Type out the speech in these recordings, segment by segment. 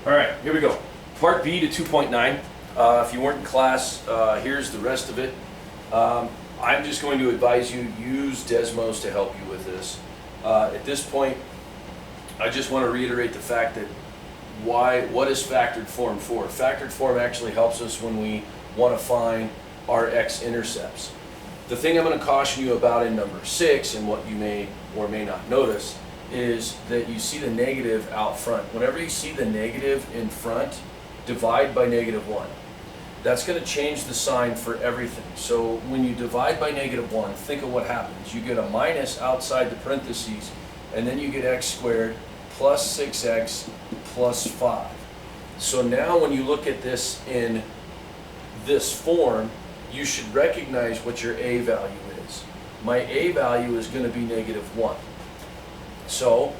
All right, here we go. Part B to 2.9. If you weren't in class, here's the rest of it. I'm just going to advise you use Desmos to help you with this. At this point, I just want to reiterate the fact that what is factored form for? Factored form actually helps us when we want to find our x-intercepts. The thing I'm going to caution you about in number 6, and what you may or may not notice, is that you see the negative out front. Whenever you see the negative in front, divide by -1. That's going to change the sign for everything. So when you divide by -1, think of what happens. You get a minus outside the parentheses, and then you get x squared plus 6x plus 5. So now when you look at this in this form, you should recognize what your a value is. My a value is going to be -1. So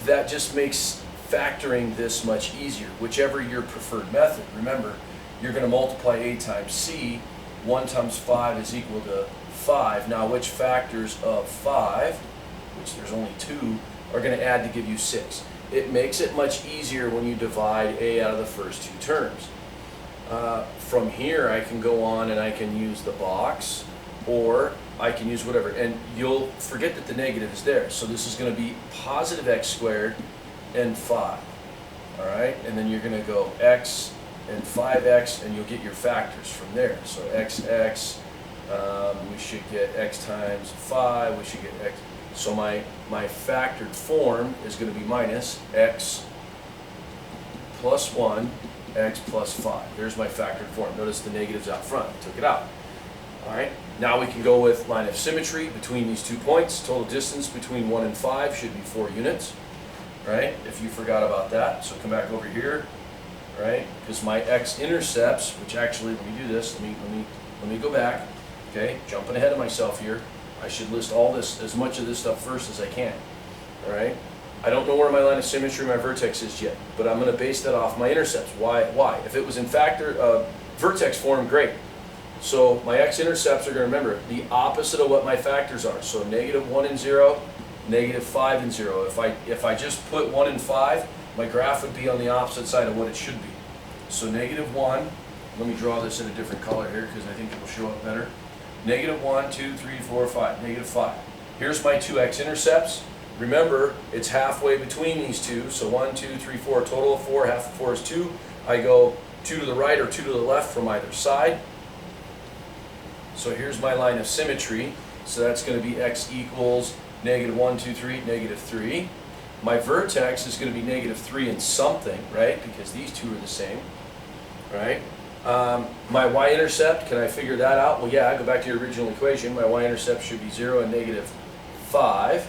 that just makes factoring this much easier, whichever your preferred method. Remember, you're going to multiply a times c. 1 times 5 is equal to 5. Now which factors of 5, which there's only 2, are going to add to give you 6? It makes it much easier when you divide a out of the first two terms. From here I can go on and I can use the box, or I can use whatever, and you'll forget that the negative is there. So this is going to be positive x squared and 5. All right, and then you're going to go x and 5x, and you'll get your factors from there. So x, we should get x times 5, we should get x. So my factored form is going to be minus x plus 1, x plus 5. There's my factored form. Notice the negatives out front. I took it out. All right, now we can go with line of symmetry between these 2 points. Total distance between 1 and 5 should be 4 units, right? If you forgot about that. So come back over here, right? Because my x-intercepts, which actually, when we do this, let me go back, okay? Jumping ahead of myself here. I should list all this, as much of this stuff first as I can, all right? I don't know where my line of symmetry, my vertex is yet, but I'm going to base that off my intercepts. Why? If it was in vertex form, great. So my x-intercepts are going to remember the opposite of what my factors are. So -1 and 0, -5 and 0. If I just put 1 and 5, my graph would be on the opposite side of what it should be. So -1, let me draw this in a different color here because I think it will show up better. -1, 2, 3, 4, 5, -5. Here's my 2 x-intercepts. Remember, it's halfway between these two. So 1, 2, 3, 4, total of 4, half of 4 is 2. I go 2 to the right or 2 to the left from either side. So here's my line of symmetry. So that's going to be x equals -1, 2, 3, -3. My vertex is going to be -3 and something, right? Because these two are the same, right? My y-intercept, can I figure that out? Well, yeah, I go back to your original equation. My y-intercept should be 0 and -5,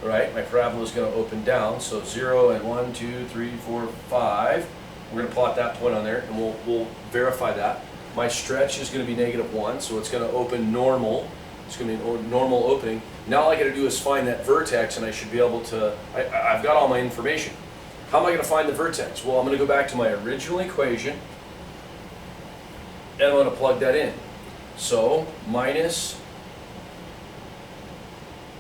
right? My parabola is going to open down. So 0 and 1, 2, 3, 4, 5. We're going to plot that point on there, and we'll verify that. My stretch is going to be -1, so it's going to open normal. It's going to be a normal opening. Now all I got to do is find that vertex, and I should be able to, I've got all my information. How am I going to find the vertex? Well, I'm going to go back to my original equation, and I'm going to plug that in. So minus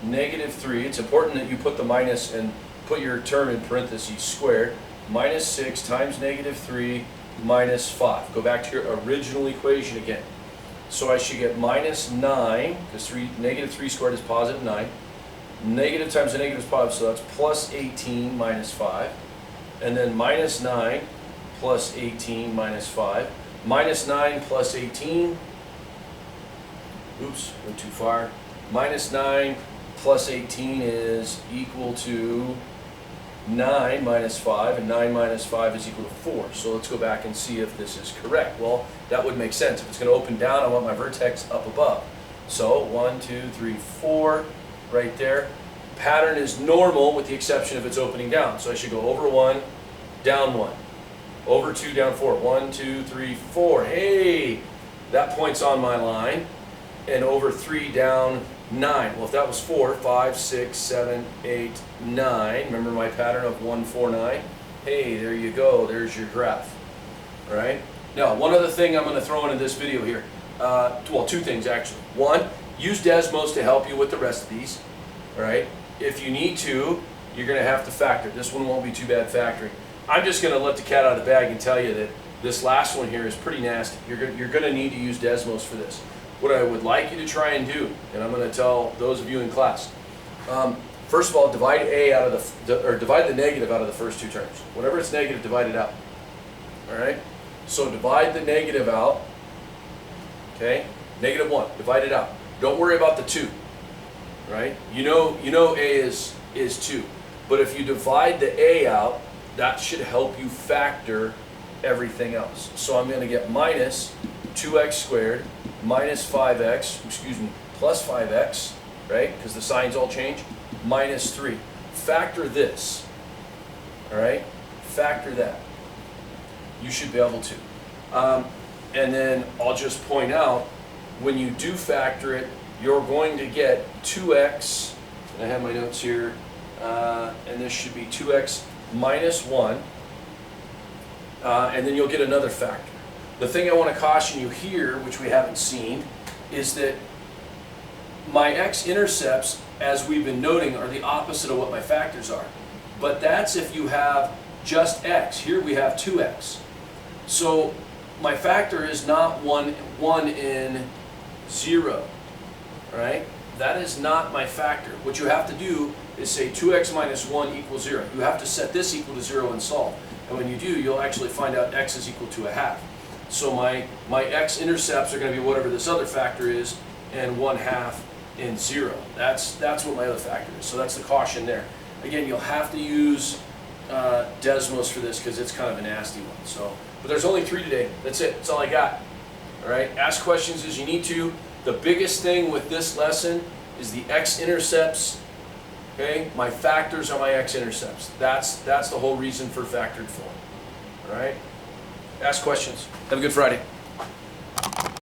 -3, it's important that you put the minus and put your term in parentheses squared, -6 times -3 minus 5. Go back to your original equation again. So I should get -9, because -3 squared is +9. Negative times a negative is positive, so that's plus 18 minus 5. And then -9 plus 18 minus 5. -9 plus 18, oops, went too far. -9 plus 18 is equal to 9 minus 5, and 9 minus 5 is equal to 4. So let's go back and see if this is correct. Well, that would make sense. If it's going to open down, I want my vertex up above. So 1, 2, 3, 4, right there. Pattern is normal with the exception of it's opening down. So I should go over 1, down 1. Over 2, down 4. 1, 2, 3, 4. Hey, that point's on my line. And over 3, down 9. Well, if that was 4, 5, 6, 7, 8, 9. Remember my pattern of 1, 4, 9? Hey, there you go. There's your graph. All right? Now, one other thing I'm going to throw into this video here. Well, 2 things actually. One, use Desmos to help you with the rest of these. All right? If you need to, you're going to have to factor. This one won't be too bad factoring. I'm just going to let the cat out of the bag and tell you that this last one here is pretty nasty. You're going to need to use Desmos for this. What I would like you to try and do, and I'm going to tell those of you in class, first of all, divide a out of divide the negative out of the first two terms. Whenever it's negative, divide it out. All right. So divide the negative out. Okay. -1. Divide it out. Don't worry about the 2. Right. You know a is 2, but if you divide the a out, that should help you factor everything else. So I'm going to get minus 2x squared minus 5x, plus 5x, right? Because the signs all change, minus 3. Factor this, all right? Factor that. You should be able to. And then I'll just point out, when you do factor it, you're going to get 2x, and I have my notes here, and this should be 2x minus 1, and then you'll get another factor. The thing I want to caution you here, which we haven't seen, is that my x-intercepts, as we've been noting, are the opposite of what my factors are. But that's if you have just x. Here we have 2x. So my factor is not 1 in 0, right? That is not my factor. What you have to do is say 2x minus 1 equals 0. You have to set this equal to 0 and solve. And when you do, you'll actually find out x is equal to 1/2. So my x-intercepts are going to be whatever this other factor is, and 1/2 in 0. That's what my other factor is. So that's the caution there. Again, you'll have to use Desmos for this because it's kind of a nasty one. So, but there's only 3 today. That's it. That's all I got. All right. Ask questions as you need to. The biggest thing with this lesson is the x-intercepts. Okay. My factors are my x-intercepts. That's the whole reason for factored form. All right. Ask questions. Have a good Friday.